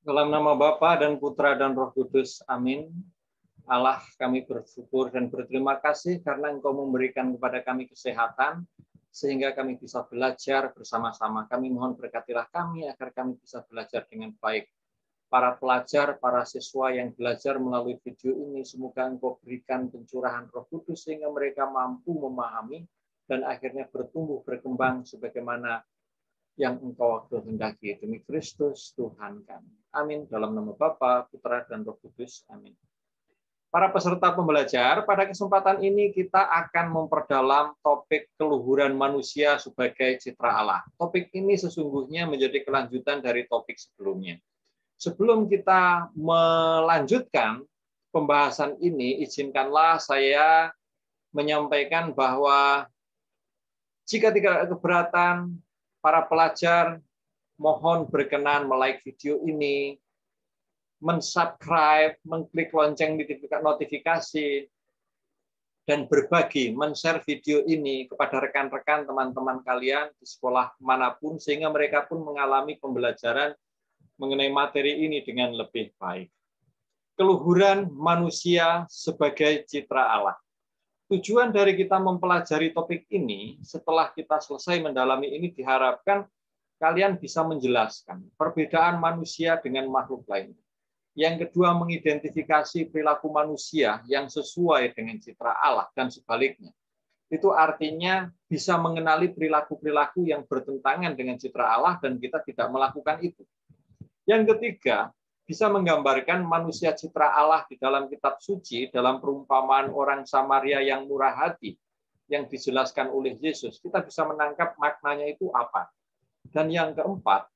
Dalam nama Bapa dan Putra dan Roh Kudus, amin. Allah, kami bersyukur dan berterima kasih karena Engkau memberikan kepada kami kesehatan, sehingga kami bisa belajar bersama-sama. Kami mohon berkatilah kami agar kami bisa belajar dengan baik. Para pelajar, para siswa yang belajar melalui video ini, semoga Engkau berikan pencurahan Roh Kudus sehingga mereka mampu memahami dan akhirnya bertumbuh berkembang sebagaimana yang Engkau kehendaki. Demi Kristus Tuhan kami. Amin. Dalam nama Bapa, Putra, dan Roh Kudus. Amin. Para peserta pembelajar, pada kesempatan ini kita akan memperdalam topik keluhuran manusia sebagai citra Allah. Topik ini sesungguhnya menjadi kelanjutan dari topik sebelumnya. Sebelum kita melanjutkan pembahasan ini, izinkanlah saya menyampaikan bahwa jika tidak ada keberatan, para pelajar mohon berkenan like video ini, mensubscribe, mengklik lonceng notifikasi, dan berbagi, men-share video ini kepada rekan-rekan teman-teman kalian di sekolah manapun, sehingga mereka pun mengalami pembelajaran mengenai materi ini dengan lebih baik. Keluhuran manusia sebagai citra Allah. Tujuan dari kita mempelajari topik ini, setelah kita selesai mendalami ini, diharapkan kalian bisa menjelaskan perbedaan manusia dengan makhluk lainnya. Yang kedua, mengidentifikasi perilaku manusia yang sesuai dengan citra Allah dan sebaliknya. Itu artinya bisa mengenali perilaku-perilaku yang bertentangan dengan citra Allah dan kita tidak melakukan itu. Yang ketiga, bisa menggambarkan manusia citra Allah di dalam kitab suci dalam perumpamaan orang Samaria yang murah hati yang dijelaskan oleh Yesus. Kita bisa menangkap maknanya itu apa. Dan yang keempat,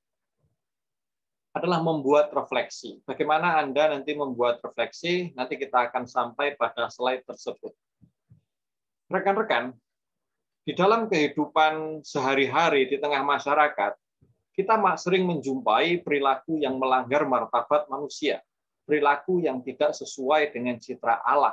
adalah membuat refleksi. Bagaimana Anda nanti membuat refleksi, nanti kita akan sampai pada slide tersebut. Rekan-rekan, di dalam kehidupan sehari-hari di tengah masyarakat, kita sering menjumpai perilaku yang melanggar martabat manusia, perilaku yang tidak sesuai dengan citra Allah.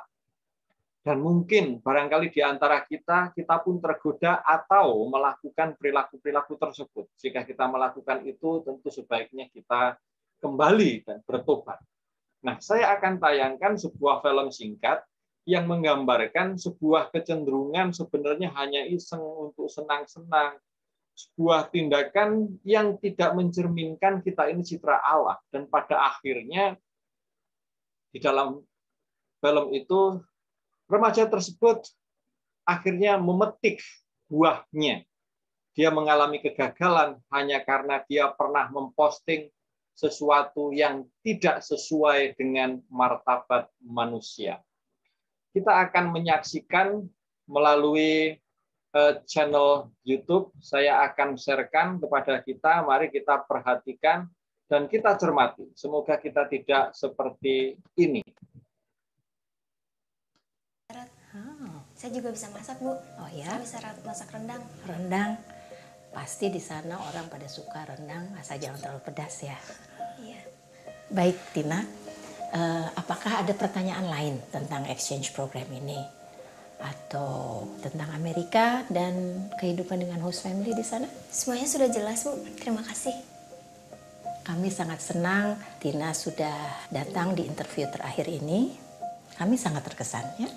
Dan mungkin barangkali di antara kita pun tergoda atau melakukan perilaku-perilaku tersebut. Jika kita melakukan itu, tentu sebaiknya kita kembali dan bertobat. Nah, saya akan tayangkan sebuah film singkat yang menggambarkan sebuah kecenderungan sebenarnya hanya iseng untuk senang-senang, sebuah tindakan yang tidak mencerminkan kita ini citra Allah. Dan pada akhirnya, di dalam film itu, remaja tersebut akhirnya memetik buahnya. Dia mengalami kegagalan hanya karena dia pernah memposting sesuatu yang tidak sesuai dengan martabat manusia. Kita akan menyaksikan melalui channel YouTube. Saya akan sharekan kepada kita. Mari kita perhatikan dan kita cermati. Semoga kita tidak seperti ini. Saya juga bisa masak, Bu. Oh ya? Saya bisa masak rendang. Rendang. Pasti di sana orang pada suka rendang, asal jangan terlalu pedas ya. Iya. Baik, Tina. Apakah ada pertanyaan lain tentang exchange program ini? Atau tentang Amerika dan kehidupan dengan host family di sana? Semuanya sudah jelas, Bu. Terima kasih. Kami sangat senang Tina sudah datang di interview terakhir ini. Kami sangat terkesan ya.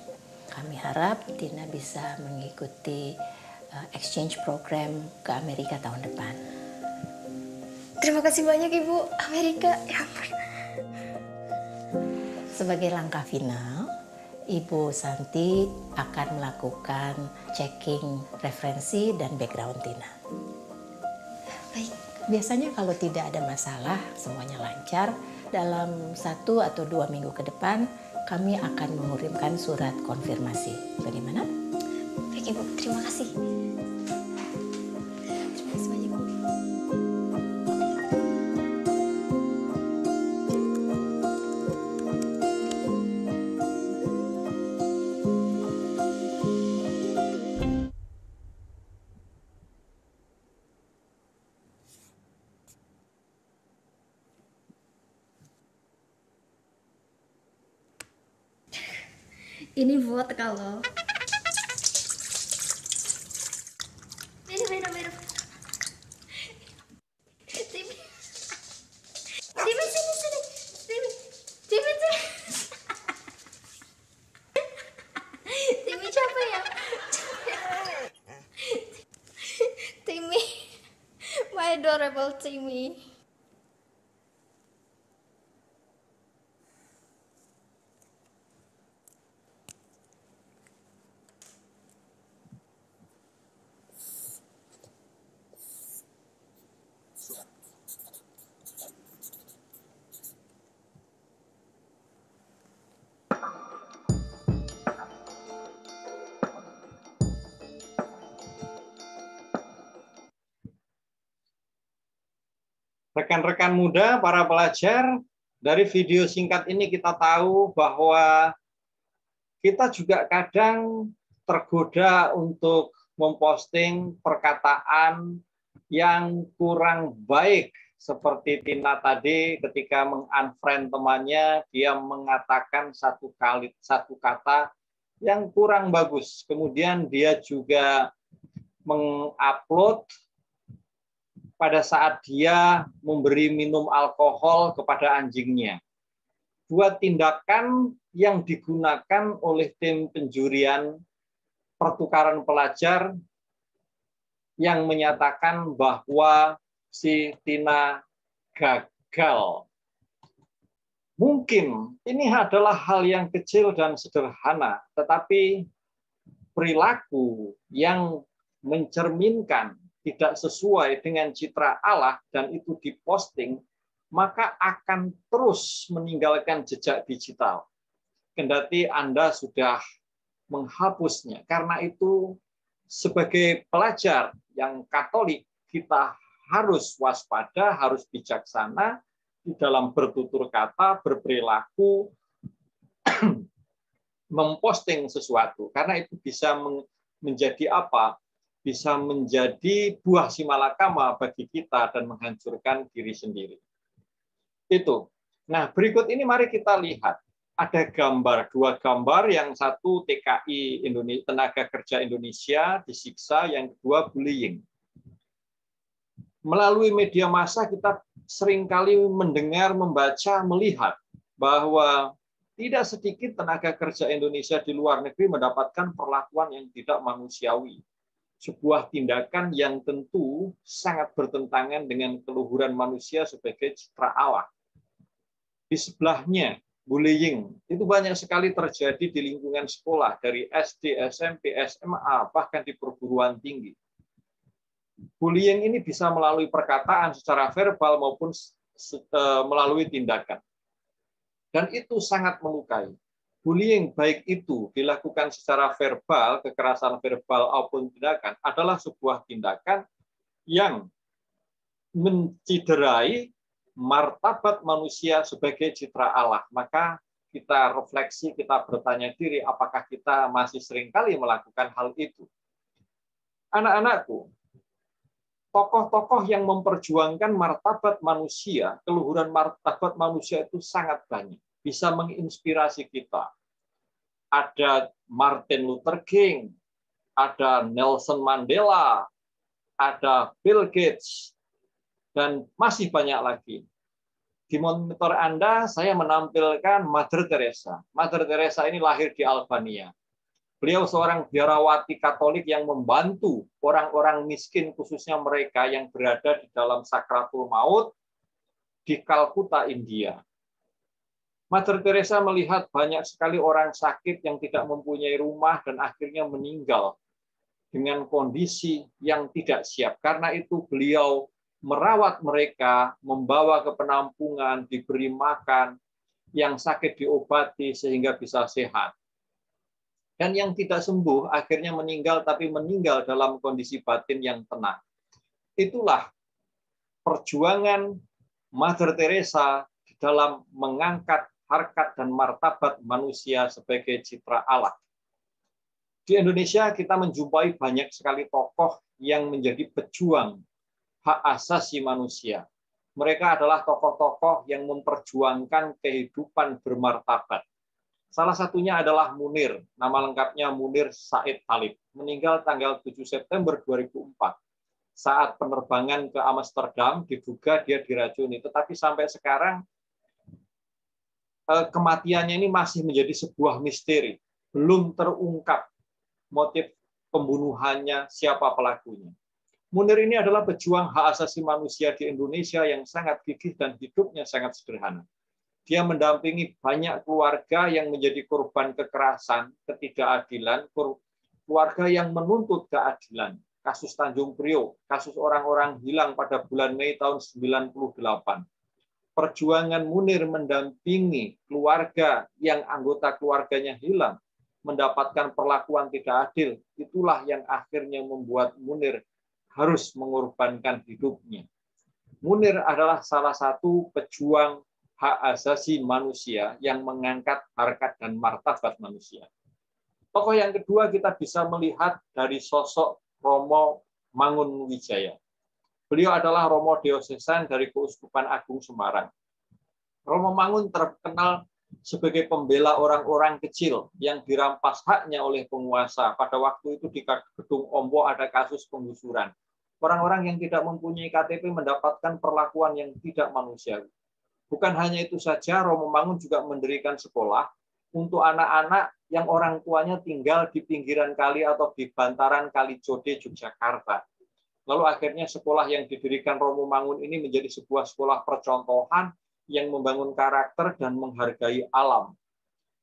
Kami harap Tina bisa mengikuti exchange program ke Amerika tahun depan. Terima kasih banyak, Ibu. Amerika, ya ampun. Sebagai langkah final, Ibu Santi akan melakukan checking referensi dan background Tina. Baik. Biasanya kalau tidak ada masalah, semuanya lancar, dalam 1 atau 2 minggu ke depan, kami akan mengirimkan surat konfirmasi. Bagaimana? Baik, Ibu. Terima kasih. Terima kasih banyak, Bu. Ini buat kalau Dimi sini. terrible to me. Rekan-rekan muda, para pelajar, dari video singkat ini kita tahu bahwa kita juga kadang tergoda untuk memposting perkataan yang kurang baik, seperti Tina tadi ketika meng-unfriend temannya, dia mengatakan satu kata yang kurang bagus. Kemudian dia juga mengupload pada saat dia memberi minum alkohol kepada anjingnya. Dua tindakan yang digunakan oleh tim penjurian pertukaran pelajar yang menyatakan bahwa si Tina gagal. Mungkin ini adalah hal yang kecil dan sederhana, tetapi perilaku yang mencerminkan tidak sesuai dengan citra Allah dan itu diposting, maka akan terus meninggalkan jejak digital. Kendati Anda sudah menghapusnya. Karena itu sebagai pelajar yang Katolik, kita harus waspada, harus bijaksana di dalam bertutur kata, berperilaku, memposting sesuatu. Karena itu bisa menjadi apa? Bisa menjadi buah simalakama bagi kita dan menghancurkan diri sendiri. Itu. Nah, berikut ini mari kita lihat. Ada dua gambar, yang satu TKI Indonesia, tenaga kerja Indonesia disiksa, yang kedua bullying. Melalui media massa kita seringkali mendengar, membaca, melihat bahwa tidak sedikit tenaga kerja Indonesia di luar negeri mendapatkan perlakuan yang tidak manusiawi. Sebuah tindakan yang tentu sangat bertentangan dengan keluhuran manusia sebagai citra Allah. Di sebelahnya, bullying. Itu banyak sekali terjadi di lingkungan sekolah, dari SD, SMP, SMA, bahkan di perguruan tinggi. Bullying ini bisa melalui perkataan secara verbal maupun melalui tindakan. Dan itu sangat melukai. Bullying baik itu dilakukan secara verbal, kekerasan verbal maupun tindakan, adalah sebuah tindakan yang menciderai martabat manusia sebagai citra Allah. Maka kita refleksi, kita bertanya diri, apakah kita masih seringkali melakukan hal itu? Anak-anakku, tokoh-tokoh yang memperjuangkan martabat manusia, keluhuran martabat manusia itu sangat banyak. Bisa menginspirasi kita. Ada Martin Luther King, ada Nelson Mandela, ada Bill Gates, dan masih banyak lagi. Di monitor Anda, saya menampilkan Mother Teresa. Mother Teresa ini lahir di Albania. Beliau seorang biarawati Katolik yang membantu orang-orang miskin, khususnya mereka yang berada di dalam sakratul maut di Kalkuta, India. Mother Teresa melihat banyak sekali orang sakit yang tidak mempunyai rumah dan akhirnya meninggal dengan kondisi yang tidak siap. Karena itu beliau merawat mereka, membawa ke penampungan, diberi makan, yang sakit diobati sehingga bisa sehat. Dan yang tidak sembuh akhirnya meninggal, tapi meninggal dalam kondisi batin yang tenang. Itulah perjuangan Mother Teresa di dalam mengangkat harkat dan martabat manusia sebagai citra Allah. Di Indonesia kita menjumpai banyak sekali tokoh yang menjadi pejuang hak asasi manusia. Mereka adalah tokoh-tokoh yang memperjuangkan kehidupan bermartabat. Salah satunya adalah Munir, nama lengkapnya Munir Said Talib, meninggal tanggal 7 September 2004. Saat penerbangan ke Amsterdam, diduga dia diracuni. Tetapi sampai sekarang kematiannya ini masih menjadi sebuah misteri. Belum terungkap motif pembunuhannya, siapa pelakunya. Munir ini adalah pejuang hak asasi manusia di Indonesia yang sangat gigih dan hidupnya sangat sederhana. Dia mendampingi banyak keluarga yang menjadi korban kekerasan, ketidakadilan, keluarga yang menuntut keadilan. Kasus Tanjung Priok, kasus orang-orang hilang pada bulan Mei tahun 98. Perjuangan Munir mendampingi keluarga yang anggota keluarganya hilang, mendapatkan perlakuan tidak adil, itulah yang akhirnya membuat Munir harus mengorbankan hidupnya. Munir adalah salah satu pejuang hak asasi manusia yang mengangkat harkat dan martabat manusia. Tokoh yang kedua kita bisa melihat dari sosok Romo Mangunwijaya. Beliau adalah Romo Diosesan dari Keuskupan Agung Semarang. Romo Mangun terkenal sebagai pembela orang-orang kecil yang dirampas haknya oleh penguasa. Pada waktu itu di Gedung Ombo ada kasus penggusuran. Orang-orang yang tidak mempunyai KTP mendapatkan perlakuan yang tidak manusiawi. Bukan hanya itu saja, Romo Mangun juga mendirikan sekolah untuk anak-anak yang orang tuanya tinggal di pinggiran kali atau di bantaran Kali Jode, Yogyakarta. Lalu akhirnya sekolah yang didirikan Romo Mangun ini menjadi sebuah sekolah percontohan yang membangun karakter dan menghargai alam.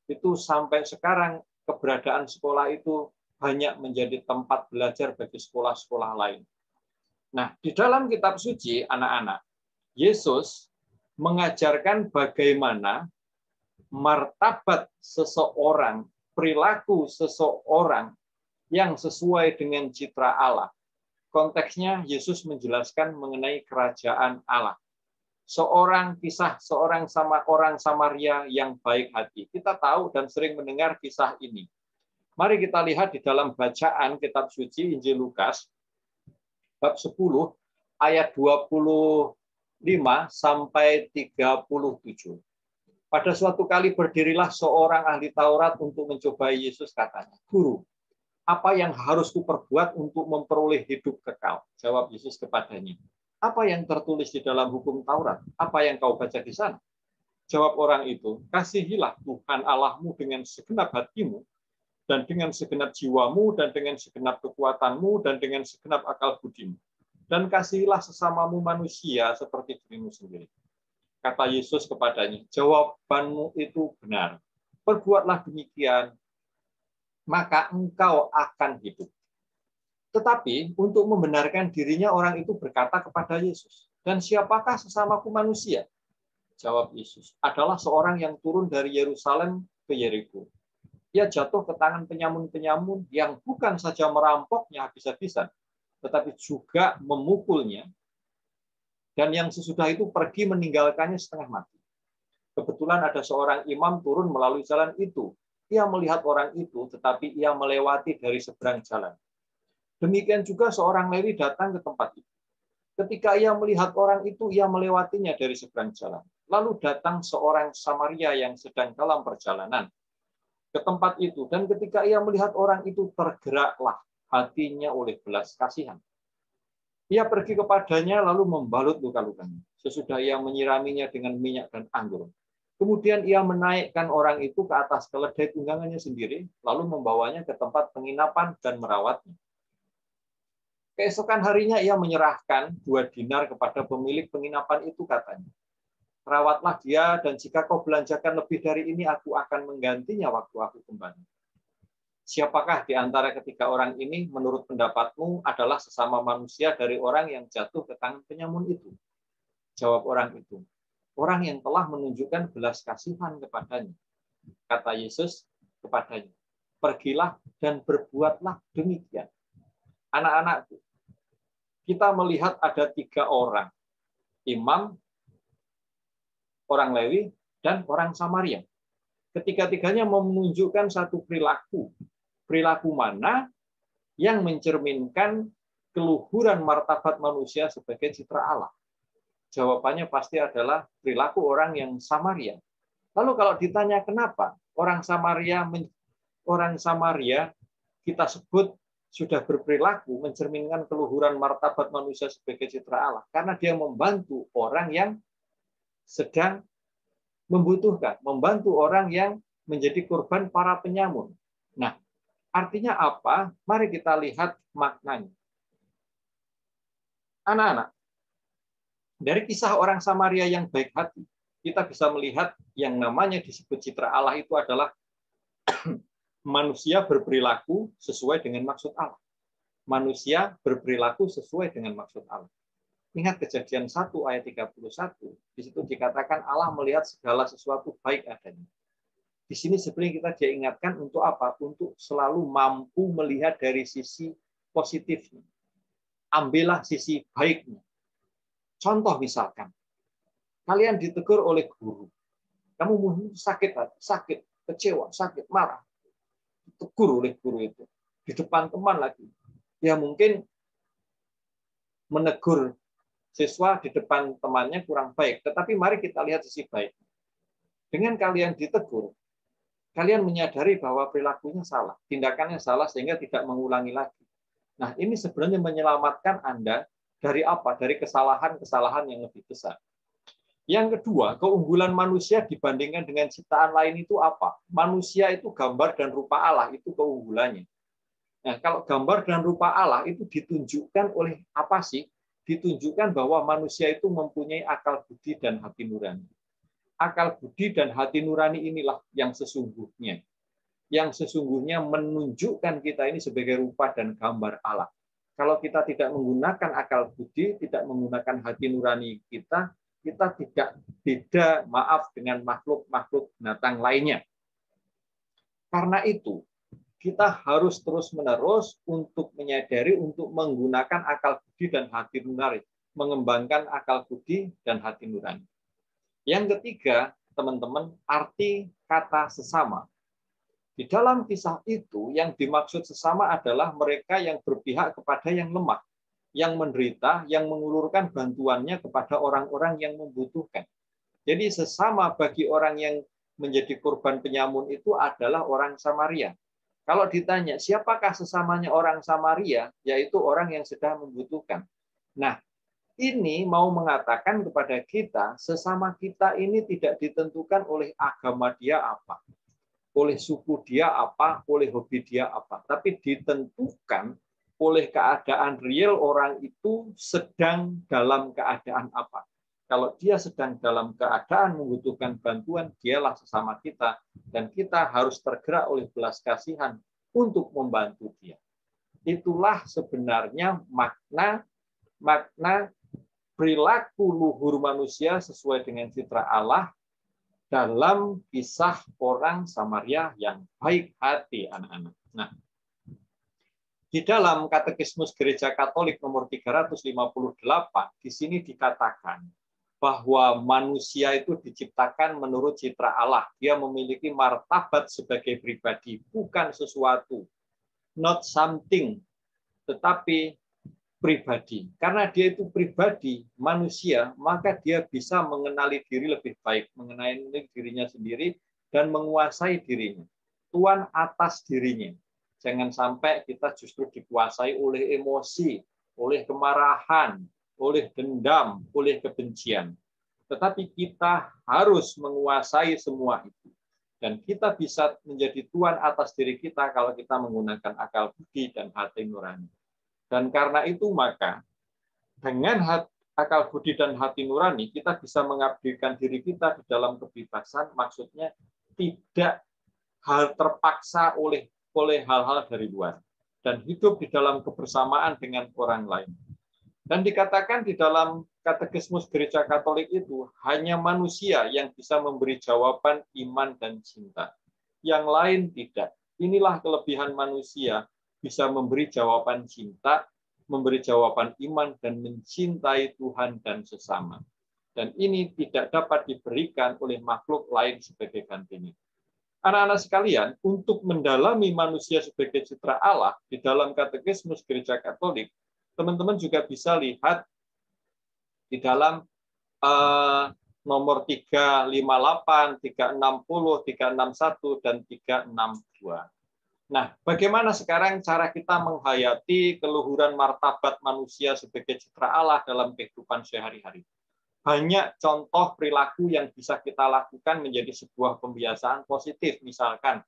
Itu sampai sekarang keberadaan sekolah itu banyak menjadi tempat belajar bagi sekolah-sekolah lain. Nah, di dalam kitab suci, anak-anak, Yesus mengajarkan bagaimana martabat seseorang, perilaku seseorang yang sesuai dengan citra Allah. Konteksnya Yesus menjelaskan mengenai kerajaan Allah. Kisah seorang orang Samaria yang baik hati. Kita tahu dan sering mendengar kisah ini. Mari kita lihat di dalam bacaan kitab suci Injil Lukas bab 10 ayat 25 sampai 37. Pada suatu kali berdirilah seorang ahli Taurat untuk mencobai Yesus, katanya, "Guru, apa yang harus kuperbuat untuk memperoleh hidup kekal?" Jawab Yesus kepadanya, "Apa yang tertulis di dalam hukum Taurat? Apa yang kau baca di sana?" Jawab orang itu, "Kasihilah Tuhan Allahmu dengan segenap hatimu, dan dengan segenap jiwamu, dan dengan segenap kekuatanmu, dan dengan segenap akal budimu. Dan kasihilah sesamamu manusia seperti dirimu sendiri." Kata Yesus kepadanya, "Jawabanmu itu benar. Perbuatlah demikian, maka engkau akan hidup." Tetapi untuk membenarkan dirinya orang itu berkata kepada Yesus, "Dan siapakah sesamaku manusia?" Jawab Yesus, "Adalah seorang yang turun dari Yerusalem ke Yeriko. Ia jatuh ke tangan penyamun-penyamun yang bukan saja merampoknya habis-habisan, tetapi juga memukulnya, dan yang sesudah itu pergi meninggalkannya setengah mati. Kebetulan ada seorang imam turun melalui jalan itu. Ia melihat orang itu, tetapi ia melewati dari seberang jalan. Demikian juga seorang Lewi datang ke tempat itu. Ketika ia melihat orang itu, ia melewatinya dari seberang jalan. Lalu datang seorang Samaria yang sedang dalam perjalanan ke tempat itu. Dan ketika ia melihat orang itu, tergeraklah hatinya oleh belas kasihan. Ia pergi kepadanya lalu membalut luka-lukanya. Sesudah ia menyiraminya dengan minyak dan anggur. Kemudian ia menaikkan orang itu ke atas keledai tunggangannya sendiri, lalu membawanya ke tempat penginapan dan merawatnya. Keesokan harinya ia menyerahkan 2 dinar kepada pemilik penginapan itu, katanya, "Rawatlah dia, dan jika kau belanjakan lebih dari ini, aku akan menggantinya waktu aku kembali." Siapakah di antara ketiga orang ini menurut pendapatmu adalah sesama manusia dari orang yang jatuh ke tangan penyamun itu? Jawab orang itu, "Orang yang telah menunjukkan belas kasihan kepadanya." Kata Yesus kepadanya, "Pergilah dan berbuatlah demikian." Anak-anakku, kita melihat ada 3 orang, imam, orang Lewi, dan orang Samaria. Ketiga-tiganya menunjukkan satu perilaku. Perilaku mana yang mencerminkan keluhuran martabat manusia sebagai citra Allah? Jawabannya pasti adalah perilaku orang yang Samaria. Lalu kalau ditanya kenapa orang Samaria kita sebut sudah berperilaku mencerminkan keluhuran martabat manusia sebagai citra Allah? Karena dia membantu orang yang sedang membutuhkan, membantu orang yang menjadi korban para penyamun. Nah, artinya apa? Mari kita lihat maknanya. Anak-anak, dari kisah orang Samaria yang baik hati, kita bisa melihat yang namanya disebut citra Allah itu adalah manusia berperilaku sesuai dengan maksud Allah. Manusia berperilaku sesuai dengan maksud Allah. Ingat Kejadian 1 ayat 31, di situ dikatakan Allah melihat segala sesuatu baik adanya. Di sini sebenarnya kita diingatkan untuk apa? Untuk selalu mampu melihat dari sisi positifnya. Ambillah sisi baiknya. Contoh misalkan, kalian ditegur oleh guru. Kamu mungkin sakit hati, sakit, kecewa, sakit, marah. Ditegur oleh guru itu. Di depan teman lagi. Ya mungkin menegur siswa di depan temannya kurang baik. Tetapi mari kita lihat sisi baik. Dengan kalian ditegur, kalian menyadari bahwa perilakunya salah, tindakannya salah sehingga tidak mengulangi lagi. Nah, ini sebenarnya menyelamatkan Anda dari apa? Dari kesalahan-kesalahan yang lebih besar. Yang kedua, keunggulan manusia dibandingkan dengan ciptaan lain itu apa? Manusia itu gambar dan rupa Allah, itu keunggulannya. Nah, kalau gambar dan rupa Allah itu ditunjukkan oleh apa sih? Ditunjukkan bahwa manusia itu mempunyai akal budi dan hati nurani. Akal budi dan hati nurani inilah yang sesungguhnya menunjukkan kita ini sebagai rupa dan gambar Allah. Kalau kita tidak menggunakan akal budi, tidak menggunakan hati nurani kita tidak beda, maaf, dengan makhluk-makhluk binatang lainnya. Karena itu, kita harus terus-menerus untuk menyadari, untuk menggunakan akal budi dan hati nurani, mengembangkan akal budi dan hati nurani. Yang ketiga, teman-teman, arti kata sesama. Di dalam kisah itu, yang dimaksud sesama adalah mereka yang berpihak kepada yang lemah, yang menderita, yang mengulurkan bantuannya kepada orang-orang yang membutuhkan. Jadi sesama bagi orang yang menjadi korban penyamun itu adalah orang Samaria. Kalau ditanya, siapakah sesamanya orang Samaria? Yaitu orang yang sedang membutuhkan. Nah, ini mau mengatakan kepada kita, sesama kita ini tidak ditentukan oleh agama dia apa, oleh suku dia apa, oleh hobi dia apa, tapi ditentukan oleh keadaan real orang itu sedang dalam keadaan apa. Kalau dia sedang dalam keadaan membutuhkan bantuan, dialah sesama kita, dan kita harus tergerak oleh belas kasihan untuk membantu dia. Itulah sebenarnya makna perilaku luhur manusia sesuai dengan citra Allah dalam kisah orang Samaria yang baik hati, anak-anak. Nah, di dalam Katekismus Gereja Katolik nomor 358, di sini dikatakan bahwa manusia itu diciptakan menurut citra Allah. Dia memiliki martabat sebagai pribadi, bukan sesuatu, not something, tetapi pribadi. Karena dia itu pribadi, manusia, maka dia bisa mengenali diri lebih baik, mengenali dirinya sendiri, dan menguasai dirinya. Tuan atas dirinya. Jangan sampai kita justru dikuasai oleh emosi, oleh kemarahan, oleh dendam, oleh kebencian. Tetapi kita harus menguasai semua itu. Dan kita bisa menjadi tuan atas diri kita kalau kita menggunakan akal budi dan hati nurani. Dan karena itu maka dengan akal budi dan hati nurani kita bisa mengabdikan diri kita di dalam kebebasan, maksudnya tidak terpaksa oleh hal-hal dari luar dan hidup di dalam kebersamaan dengan orang lain. Dan dikatakan di dalam Katekismus Gereja Katolik itu hanya manusia yang bisa memberi jawaban iman dan cinta. Yang lain tidak. Inilah kelebihan manusia, bisa memberi jawaban cinta, memberi jawaban iman, dan mencintai Tuhan dan sesama. Dan ini tidak dapat diberikan oleh makhluk lain sebagai gantinya. Anak-anak sekalian, untuk mendalami manusia sebagai citra Allah di dalam Katekismus Gereja Katolik, teman-teman juga bisa lihat di dalam nomor 358, 360, 361, dan 362. Nah, bagaimana sekarang cara kita menghayati keluhuran martabat manusia sebagai citra Allah dalam kehidupan sehari-hari? Banyak contoh perilaku yang bisa kita lakukan menjadi sebuah pembiasaan positif. Misalkan,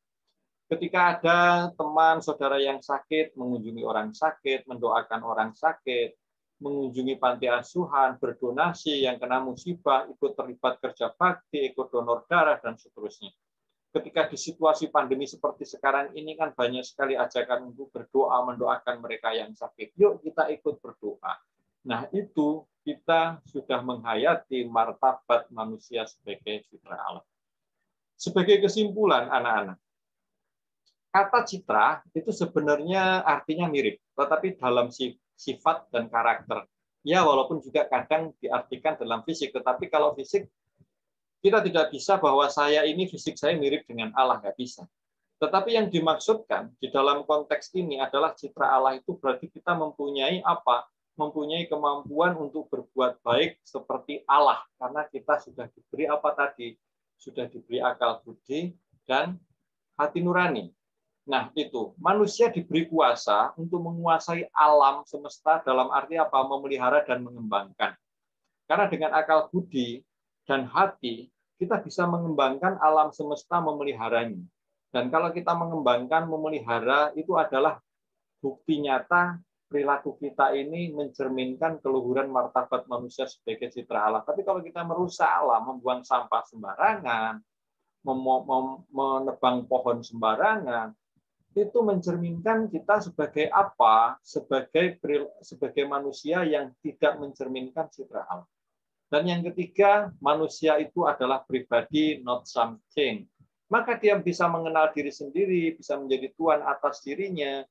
ketika ada teman saudara yang sakit, mengunjungi orang sakit, mendoakan orang sakit, mengunjungi panti asuhan, berdonasi, yang kena musibah, ikut terlibat kerja bakti, ikut donor darah, dan seterusnya. Ketika di situasi pandemi seperti sekarang ini kan banyak sekali ajakan untuk berdoa, mendoakan mereka yang sakit. Yuk kita ikut berdoa. Nah itu kita sudah menghayati martabat manusia sebagai citra Allah. Sebagai kesimpulan anak-anak, kata citra itu sebenarnya artinya mirip, tetapi dalam sifat dan karakter. Ya walaupun juga kadang diartikan dalam fisik, tetapi kalau fisik kita tidak bisa bahwa saya ini fisik saya mirip dengan Allah, nggak bisa. Tetapi yang dimaksudkan di dalam konteks ini adalah citra Allah itu berarti kita mempunyai apa? Mempunyai kemampuan untuk berbuat baik seperti Allah. Karena kita sudah diberi apa tadi? Sudah diberi akal budi dan hati nurani. Nah itu, manusia diberi kuasa untuk menguasai alam semesta dalam arti apa? Memelihara dan mengembangkan. Karena dengan akal budi dan hati, kita bisa mengembangkan alam semesta, memeliharanya. Dan kalau kita mengembangkan, memelihara, itu adalah bukti nyata perilaku kita ini mencerminkan keluhuran martabat manusia sebagai citra Allah. Tapi kalau kita merusak alam, membuang sampah sembarangan, menebang pohon sembarangan, itu mencerminkan kita sebagai apa? Sebagai manusia yang tidak mencerminkan citra Allah. Dan yang ketiga, manusia itu adalah pribadi, not something. Maka dia bisa mengenal diri sendiri, bisa menjadi tuan atas dirinya,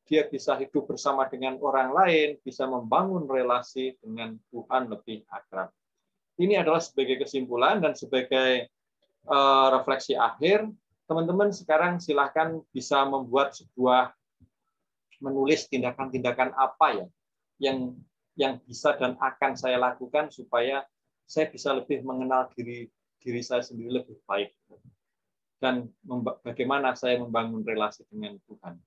dia bisa hidup bersama dengan orang lain, bisa membangun relasi dengan Tuhan lebih akrab. Ini adalah sebagai kesimpulan dan sebagai refleksi akhir. Teman-teman sekarang silakan bisa membuat menulis tindakan-tindakan apa ya yang bisa dan akan saya lakukan supaya saya bisa lebih mengenal diri saya sendiri lebih baik dan bagaimana saya membangun relasi dengan Tuhan.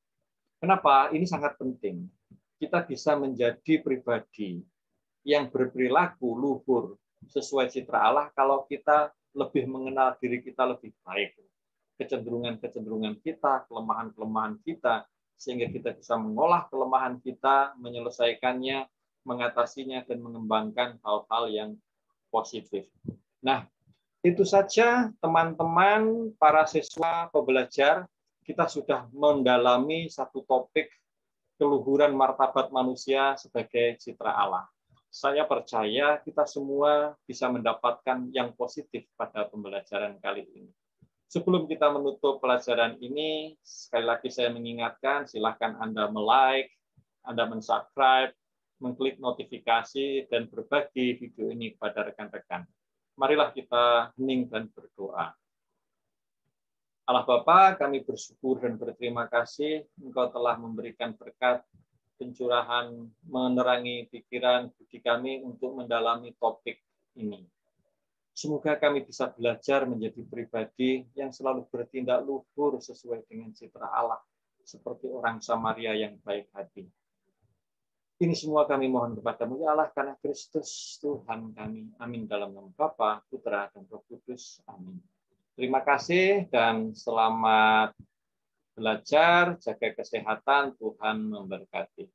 Kenapa? Ini sangat penting. Kita bisa menjadi pribadi yang berperilaku luhur sesuai citra Allah kalau kita lebih mengenal diri kita lebih baik. Kecenderungan-kecenderungan kita, kelemahan-kelemahan kita, sehingga kita bisa mengolah kelemahan kita, menyelesaikannya, mengatasinya, dan mengembangkan hal-hal yang positif. Nah, itu saja teman-teman, para siswa, pembelajar, kita sudah mendalami satu topik keluhuran martabat manusia sebagai citra Allah. Saya percaya kita semua bisa mendapatkan yang positif pada pembelajaran kali ini. Sebelum kita menutup pelajaran ini, sekali lagi saya mengingatkan, silakan Anda like, Anda subscribe, mengklik notifikasi, dan berbagi video ini kepada rekan-rekan. Marilah kita hening dan berdoa. Allah Bapa, kami bersyukur dan berterima kasih Engkau telah memberikan berkat pencurahan menerangi pikiran budi kami untuk mendalami topik ini. Semoga kami bisa belajar menjadi pribadi yang selalu bertindak luhur sesuai dengan citra Allah, seperti orang Samaria yang baik hati. Ini semua kami mohon kepadamu, ya Allah, karena Kristus Tuhan kami. Amin. Dalam nama Bapa, Putra, dan Roh Kudus. Amin. Terima kasih dan selamat belajar, jaga kesehatan, Tuhan memberkati.